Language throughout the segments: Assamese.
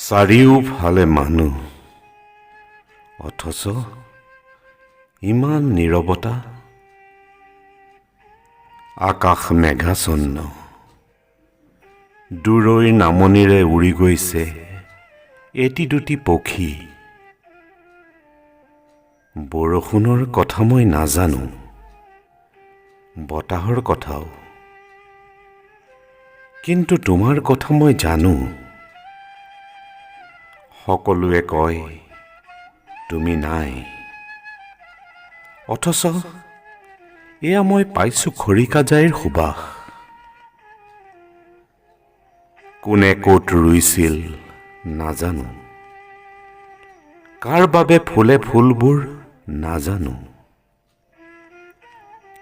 চাৰিওফালে মানুহ, অথচ ইমান নীৰৱতা। আকাশ মেঘাচ্ছন্ন, দূৰৈৰ নামনিৰে উৰি গৈছে এটি দুটি পক্ষী। বৰষুণৰ কথা মই নাজানো, বতাহৰ কথাও, কিন্তু তোমাৰ কথা মই জানো। সকলোৱে কয় তুমি নাই, অথচ এয়া মই পাইছো খৰিকাজাইৰ সুবাস। কোনে ক'ত ৰুইছিল নাজানো, কাৰ বাবে ফুলে ফুলবোৰ নাজানো,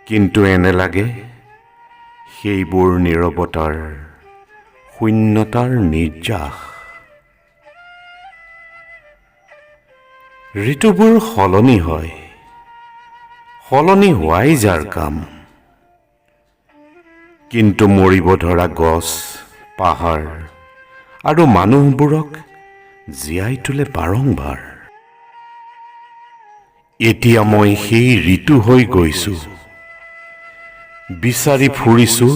কিন্তু এনে লাগে সেইবোৰ নীৰৱতাৰ শূন্যতাৰ নিৰ্যাস। ঋতুবোৰ সলনি হয়, সলনি হোৱাই যাৰ কাম, কিন্তু মৰিব ধৰা গছ, পাহাৰ আৰু মানুহবোৰক জীয়াই তোলে বাৰংবাৰ। এতিয়া মই সেই ঋতু হৈ গৈছো, বিচাৰি ফুৰিছো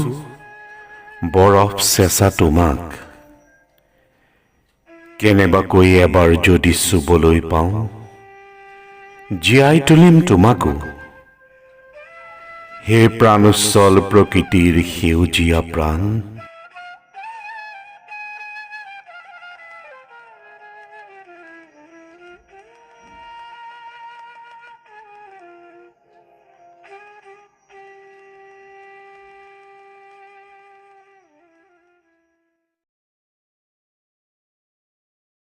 বৰফ চেঁচা তোমাক। কেনেবাকৈ এবাৰ যদি চুবলৈ পাওঁ, জীয়াই তুলিম তোমাকো। হে প্ৰাণোচ্ছল প্ৰকৃতিৰ সেউজীয়া প্ৰাণ,